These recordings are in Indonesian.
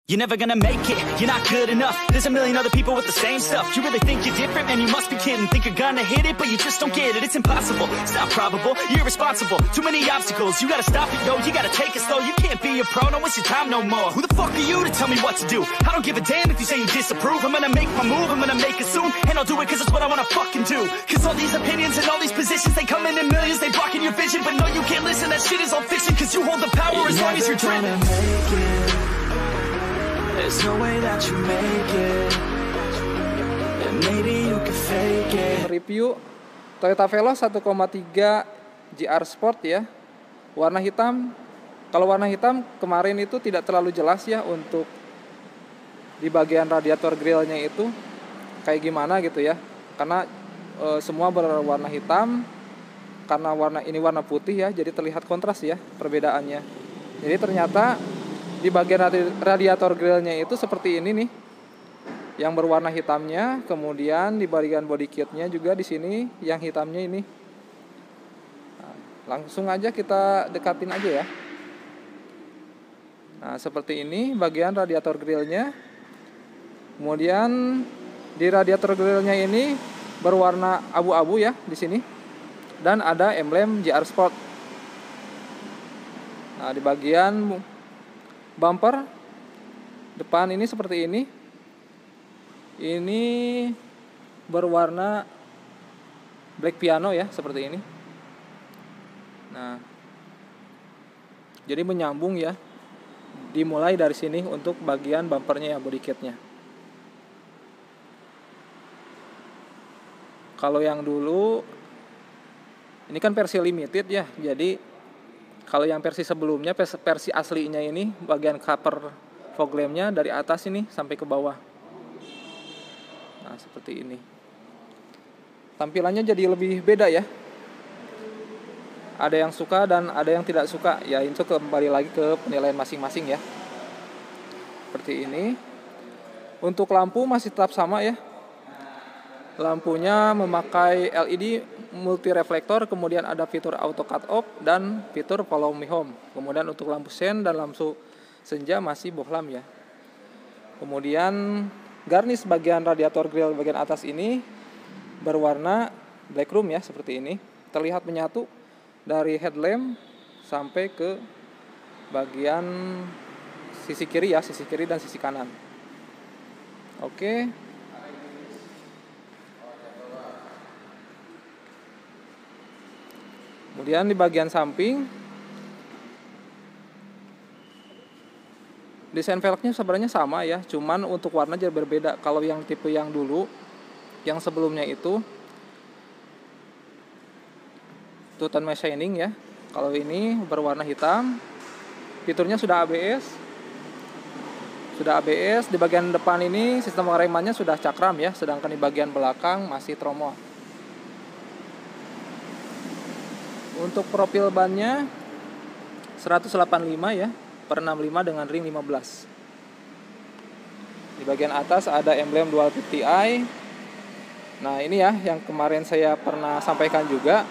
You're never gonna make it, you're not good enough. There's a million other people with the same stuff. You really think you're different? Man, you must be kidding. Think you're gonna hit it, but you just don't get it. It's impossible, it's not probable, you're irresponsible. Too many obstacles, you gotta stop it, yo. You gotta take it slow, you can't be a pro. Don't waste your time no more. Who the fuck are you to tell me what to do? I don't give a damn if you say you disapprove. I'm gonna make my move, I'm gonna make it soon. And I'll do it cause it's what I wanna fucking do. Cause all these opinions and all these positions, they come in millions, they blocking your vision. But no, you can't listen, that shit is all fiction. Cause you hold the power as long as you're dreaming. There's no way that you make it, and maybe you can fake it. Review Toyota Veloz 1,3 GR Sport ya, warna hitam. Kalau warna hitam kemarin itu tidak terlalu jelas ya untuk di bagian radiator grillnya itu kayak gimana gitu ya, karena semua berwarna hitam. Karena ini warna putih ya, jadi terlihat kontras ya perbedaannya. Jadi ternyata di bagian radiator grillnya itu seperti ini nih, yang berwarna hitamnya. Kemudian di bagian body kitnya juga di sini yang hitamnya ini. Nah, langsung aja kita dekatin aja ya. Nah seperti ini bagian radiator grillnya. Kemudian di radiator grillnya ini berwarna abu-abu ya di sini, dan ada emblem GR Sport. Nah di bagian bumper depan ini seperti ini. Ini berwarna black piano ya, seperti ini. Nah, jadi menyambung ya. Dimulai dari sini untuk bagian bumpernya ya, body kitnya. Kalau yang dulu ini kan versi limited ya, jadi kalau yang versi sebelumnya, versi aslinya ini bagian cover fog lampnya dari atas ini sampai ke bawah. Nah seperti ini. Tampilannya jadi lebih beda ya. Ada yang suka dan ada yang tidak suka. Ya itu kembali lagi ke penilaian masing-masing ya. Seperti ini. Untuk lampu masih tetap sama ya. Lampunya memakai LED multi reflektor, kemudian ada fitur auto cut off dan fitur follow me home. Kemudian untuk lampu sen dan lampu senja masih bohlam ya. Kemudian garnish bagian radiator grill bagian atas ini berwarna black chrome ya, seperti ini. Terlihat menyatu dari headlamp sampai ke bagian sisi kiri ya, sisi kiri dan sisi kanan. Oke. Kemudian di bagian samping desain velgnya sebenarnya sama ya, cuman untuk warna jadi berbeda. Kalau yang tipe yang dulu, yang sebelumnya itu tone matte shining ya. Kalau ini berwarna hitam. Fiturnya sudah ABS. Sudah ABS. Di bagian depan ini sistem pengeremannya sudah cakram ya, sedangkan di bagian belakang masih tromol. Untuk profil bannya 185 ya, per 65 dengan ring 15. Di bagian atas ada emblem dual 50i. Nah ini ya yang kemarin saya pernah sampaikan juga.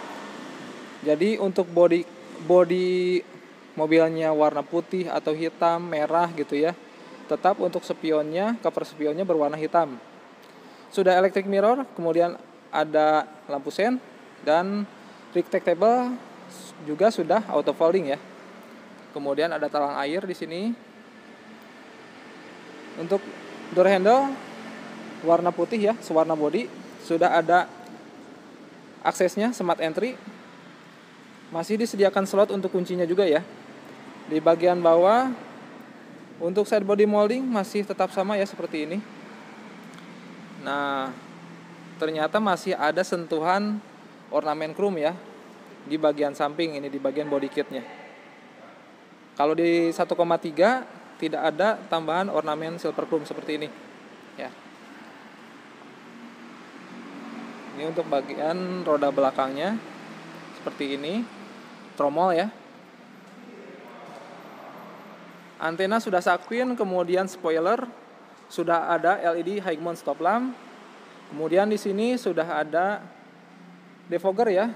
Jadi untuk body mobilnya warna putih atau hitam, merah gitu ya. Tetap untuk spionnya, cover spionnya berwarna hitam. Sudah electric mirror, kemudian ada lampu sen, dan retractable juga sudah auto folding ya. Kemudian ada talang air di sini. Untuk door handle warna putih ya, sewarna body. Sudah ada aksesnya, smart entry. Masih disediakan slot untuk kuncinya juga ya. Di bagian bawah untuk side body molding masih tetap sama ya, seperti ini. Nah, ternyata masih ada sentuhan ornamen chrome ya di bagian samping ini, di bagian body kitnya. Kalau di 1,3 tidak ada tambahan ornamen silver chrome seperti ini ya. Ini untuk bagian roda belakangnya seperti ini, tromol ya. Antena sudah sakwin, kemudian spoiler sudah ada LED high mount stop lamp. Kemudian di sini sudah ada defogger ya,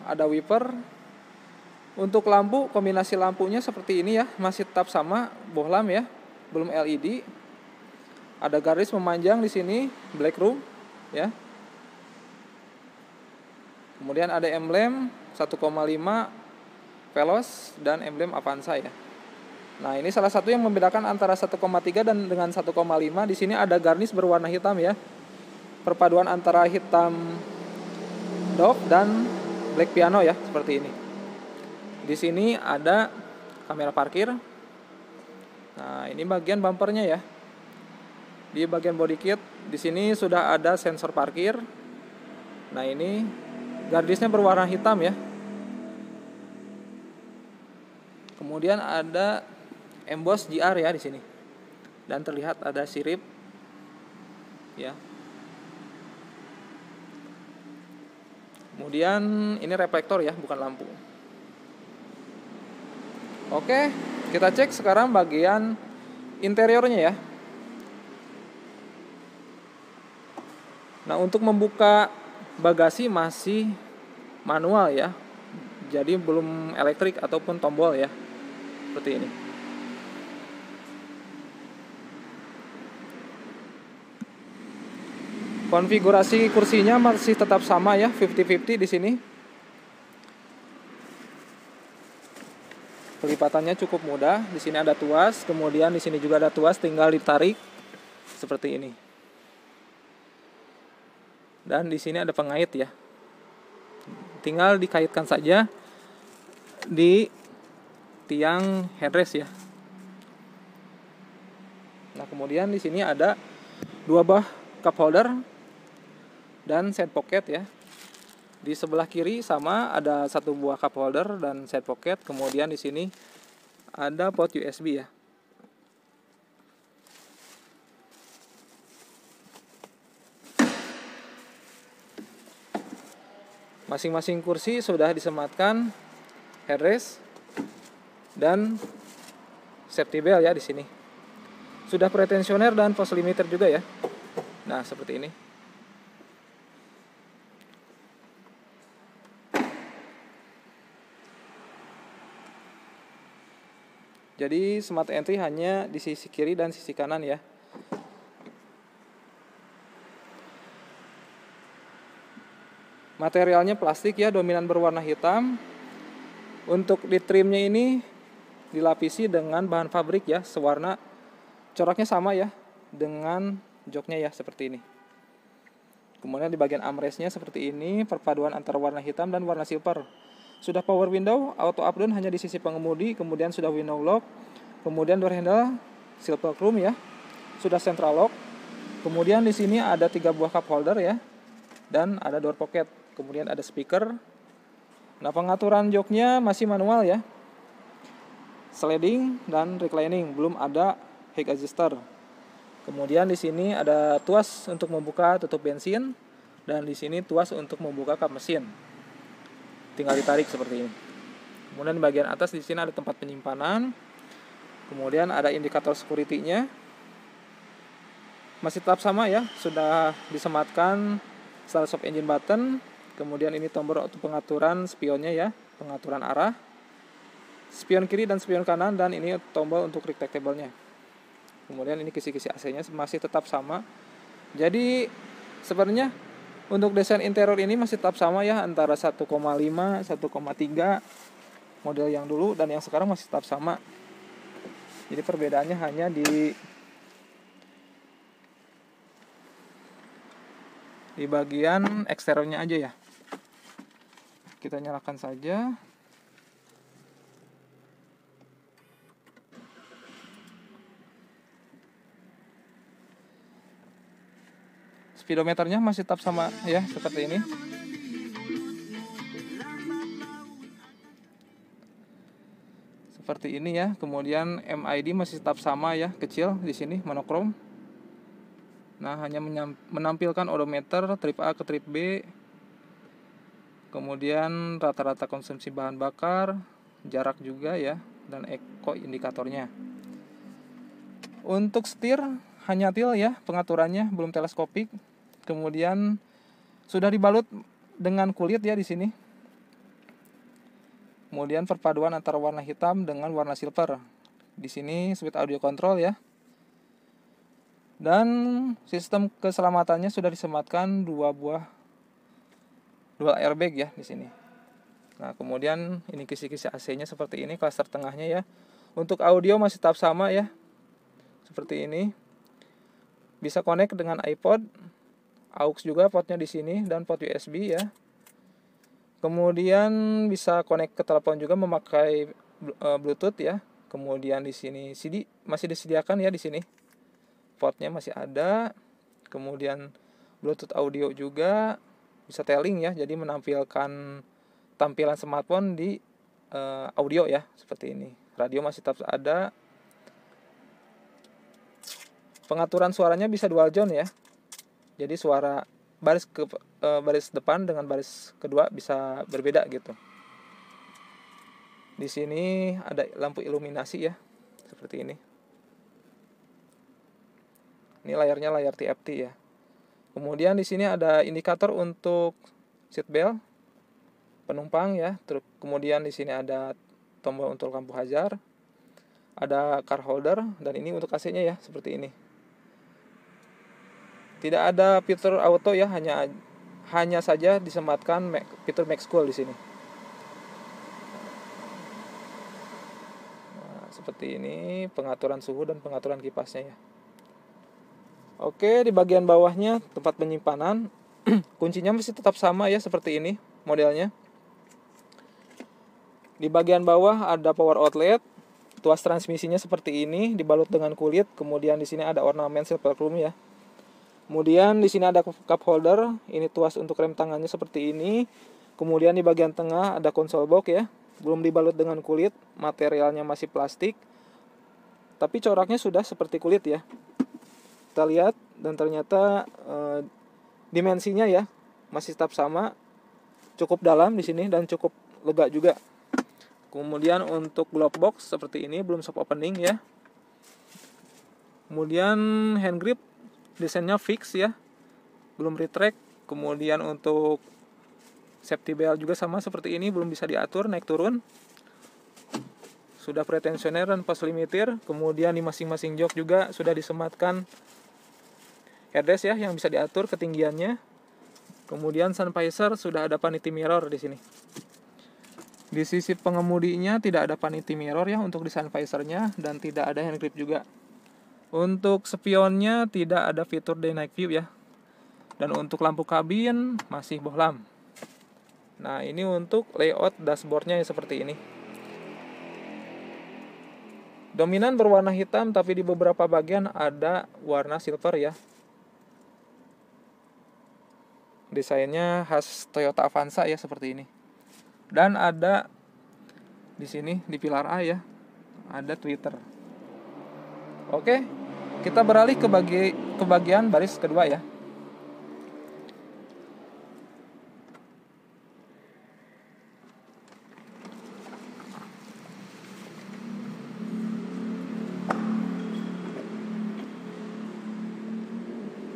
ada wiper. Untuk lampu, kombinasi lampunya seperti ini ya, masih tetap sama bohlam ya. belum LED. Ada garis memanjang di sini, black room ya. Kemudian ada emblem 1,5 Veloz dan emblem Avanza ya. Nah, ini salah satu yang membedakan antara 1,3 dan dengan 1,5. Di sini ada garnish berwarna hitam ya. Perpaduan antara hitam doff dan black piano ya, seperti ini. Di sini ada kamera parkir. Nah, ini bagian bumpernya ya. Di bagian body kit di sini sudah ada sensor parkir. Nah, ini gardisnya berwarna hitam ya. Kemudian ada emboss GR ya di sini. Dan terlihat ada sirip ya. Kemudian ini reflektor ya, bukan lampu. Oke, kita cek sekarang bagian interiornya ya. Nah, untuk membuka bagasi masih manual ya. Jadi belum elektrik ataupun tombol ya. Seperti ini. Konfigurasi kursinya masih tetap sama ya, 50-50 di sini. Pelipatannya cukup mudah. Di sini ada tuas, kemudian di sini juga ada tuas, tinggal ditarik seperti ini. Dan di sini ada pengait ya. Tinggal dikaitkan saja di tiang headrest ya. Nah, kemudian di sini ada 2 buah cup holder dan side pocket ya. Di sebelah kiri sama ada 1 buah cup holder dan side pocket. Kemudian di sini ada port USB ya. Masing-masing kursi sudah disematkan headrest dan safety belt ya di sini. Sudah pretensioner dan post limiter juga ya. Nah, seperti ini. Jadi smart entry hanya di sisi kiri dan sisi kanan ya. Materialnya plastik ya, dominan berwarna hitam. Untuk di trimnya ini dilapisi dengan bahan pabrik ya, sewarna. Coraknya sama ya dengan joknya ya, seperti ini. Kemudian di bagian armrestnya seperti ini, perpaduan antara warna hitam dan warna silver. Sudah power window, auto up down hanya di sisi pengemudi, kemudian sudah window lock, kemudian door handle silver chrome ya. Sudah central lock. Kemudian di sini ada 3 buah cup holder ya. Dan ada door pocket. Kemudian ada speaker. Nah, pengaturan joknya masih manual ya. Sliding dan reclining, belum ada height adjuster. Kemudian di sini ada tuas untuk membuka tutup bensin dan di sini tuas untuk membuka kap mesin. Tinggal ditarik seperti ini. Kemudian di bagian atas di sini ada tempat penyimpanan. Kemudian ada indikator security-nya. Masih tetap sama ya, sudah disematkan start stop engine button. Kemudian ini tombol untuk pengaturan spionnya ya, pengaturan arah, spion kiri dan spion kanan, dan ini tombol untuk retractable-nya. Kemudian ini kisi-kisi AC-nya masih tetap sama. Jadi sebenarnya untuk desain interior ini masih tetap sama ya, antara 1,5, 1,3 model yang dulu dan yang sekarang masih tetap sama. Jadi perbedaannya hanya di bagian eksteriornya aja ya. Kita nyalakan saja. Speedometernya masih tetap sama ya, seperti ini. Seperti ini ya. Kemudian MID masih tetap sama ya, kecil di sini, monokrom. Nah, hanya menampilkan odometer trip A ke trip B. Kemudian rata-rata konsumsi bahan bakar, jarak juga ya, dan eco indikatornya. Untuk setir hanya til ya, pengaturannya belum teleskopik. Kemudian sudah dibalut dengan kulit ya di sini. Kemudian perpaduan antara warna hitam dengan warna silver. Di sini switch audio control ya. Dan sistem keselamatannya sudah disematkan 2 buah dual airbag ya di sini. Nah, kemudian ini kisi-kisi AC-nya seperti ini, klaster tengahnya ya. Untuk audio masih tetap sama ya. Seperti ini. Bisa connect dengan iPod, aux juga portnya di sini, dan port USB ya. Kemudian bisa connect ke telepon juga memakai Bluetooth ya. Kemudian di sini CD masih disediakan ya di sini. Portnya masih ada. Kemudian Bluetooth audio juga, bisa telling ya, jadi menampilkan tampilan smartphone di audio ya, seperti ini. Radio masih tetap ada. Pengaturan suaranya bisa dual zone ya. Jadi suara baris depan dengan baris kedua bisa berbeda gitu. Di sini ada lampu iluminasi ya, seperti ini. Ini layarnya layar TFT ya. Kemudian di sini ada indikator untuk seat belt penumpang ya. Kemudian di sini ada tombol untuk lampu hazard, ada car holder, dan ini untuk AC-nya ya, seperti ini. Tidak ada fitur auto ya, hanya saja disematkan fitur Max Cool di sini. Nah, seperti ini pengaturan suhu dan pengaturan kipasnya ya. Oke, di bagian bawahnya tempat penyimpanan. Kuncinya masih tetap sama ya, seperti ini modelnya. Di bagian bawah ada power outlet, tuas transmisinya seperti ini, dibalut dengan kulit. Kemudian di sini ada ornamen silver chrome ya. Kemudian di sini ada cup holder, ini tuas untuk rem tangannya seperti ini. Kemudian di bagian tengah ada console box ya, belum dibalut dengan kulit, materialnya masih plastik, tapi coraknya sudah seperti kulit ya. Kita lihat, dan ternyata dimensinya ya masih tetap sama, cukup dalam di sini dan cukup lega juga. Kemudian untuk glove box seperti ini, belum soft opening ya. Kemudian hand grip desainnya fix ya, belum retract. Kemudian untuk safety belt juga sama seperti ini, belum bisa diatur naik turun. Sudah pretensioner dan post limiter. Kemudian di masing-masing jok juga sudah disematkan headrest ya, yang bisa diatur ketinggiannya. Kemudian sun visor sudah ada vanity mirror di sini. Di sisi pengemudinya tidak ada vanity mirror ya untuk di sun visornya, dan tidak ada hand grip juga. Untuk spionnya tidak ada fitur day night view ya. Dan untuk lampu kabin masih bohlam. Nah, ini untuk layout dashboardnya ya, seperti ini. Dominan berwarna hitam, tapi di beberapa bagian ada warna silver ya. Desainnya khas Toyota Avanza ya, seperti ini. Dan ada di sini di pilar A ya, ada Twitter. Oke, kita beralih ke bagian baris kedua ya.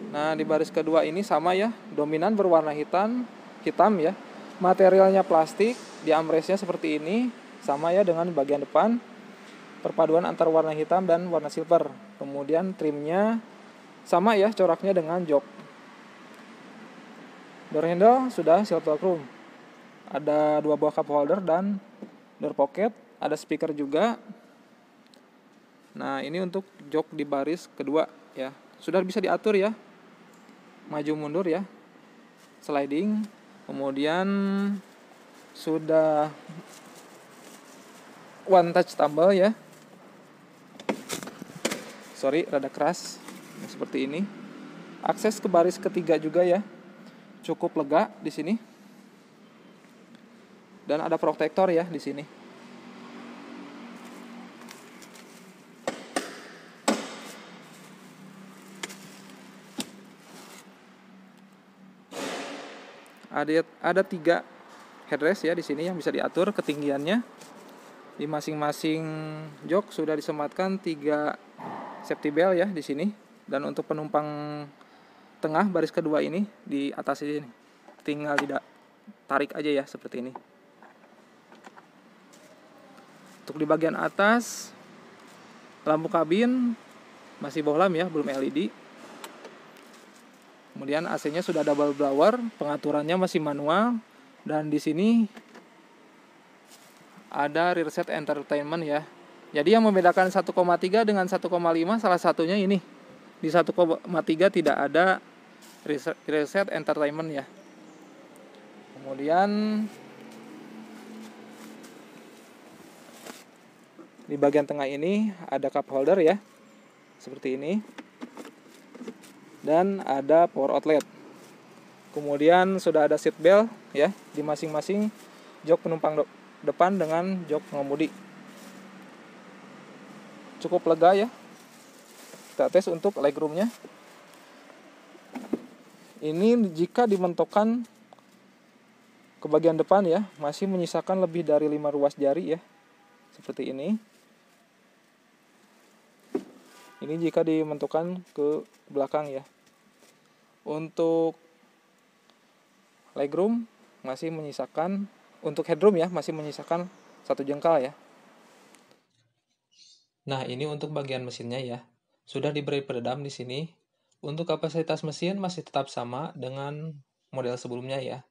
Nah, di baris kedua ini sama ya, dominan berwarna hitam ya. Materialnya plastik, di armrestnya seperti ini, sama ya dengan bagian depan. Perpaduan antara warna hitam dan warna silver. Kemudian trimnya sama ya, coraknya dengan jok. Door handle sudah silver chrome. Ada 2 buah cup holder dan door pocket. Ada speaker juga. Nah, ini untuk jok di baris kedua ya. Sudah bisa diatur ya, maju mundur ya, sliding. Kemudian sudah one touch tumble ya. Sorry, rada keras. Nah, seperti ini. Akses ke baris ketiga juga ya, cukup lega di sini. Dan ada protektor ya di sini. Ada 3 headrest ya di sini yang bisa diatur ketinggiannya. Di masing-masing jok sudah disematkan 3 safety belt ya di sini. Dan untuk penumpang tengah baris kedua ini di atas ini, tinggal tidak tarik aja ya, seperti ini. Untuk di bagian atas, lampu kabin masih bohlam ya, belum LED. Kemudian AC-nya sudah double blower, pengaturannya masih manual, dan di sini ada rear set entertainment ya. Jadi yang membedakan 1,3 dengan 1,5 salah satunya ini. Di 1,3 tidak ada rear set entertainment ya. Kemudian di bagian tengah ini ada cup holder ya. Seperti ini. Dan ada power outlet. Kemudian sudah ada seat belt ya di masing-masing jok penumpang depan dengan jok pengemudi. Cukup lega ya. Kita tes untuk legroomnya. Ini jika dimentokkan ke bagian depan ya, masih menyisakan lebih dari 5 ruas jari ya. Seperti ini. Ini jika dimentokkan ke belakang ya. Untuk legroom masih menyisakan, untuk headroom ya masih menyisakan 1 jengkal ya. Nah, ini untuk bagian mesinnya ya. Sudah diberi peredam di sini. Untuk kapasitas mesin masih tetap sama dengan model sebelumnya ya.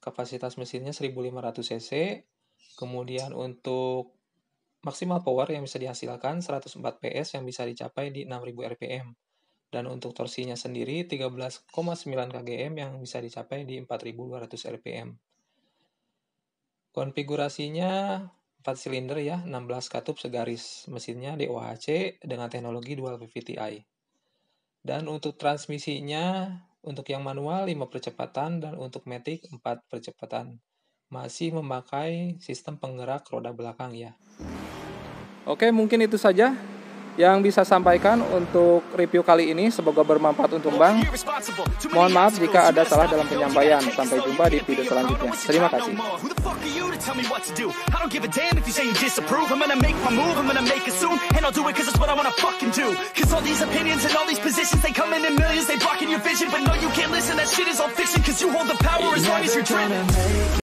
Kapasitas mesinnya 1500 cc. Kemudian untuk maksimal power yang bisa dihasilkan 104 PS yang bisa dicapai di 6000 rpm. Dan untuk torsinya sendiri 13,9 kgm yang bisa dicapai di 4200 rpm. Konfigurasinya 4 silinder ya, 16 katup segaris. Mesinnya DOHC dengan teknologi dual VVT-i. Dan untuk transmisinya, untuk yang manual 5 percepatan dan untuk matic 4 percepatan. Masih memakai sistem penggerak roda belakang ya. Oke, mungkin itu saja yang bisa sampaikan untuk review kali ini. Semoga bermanfaat untuk Bang. Mohon maaf jika ada salah dalam penyampaian. Sampai jumpa di video selanjutnya. Terima kasih.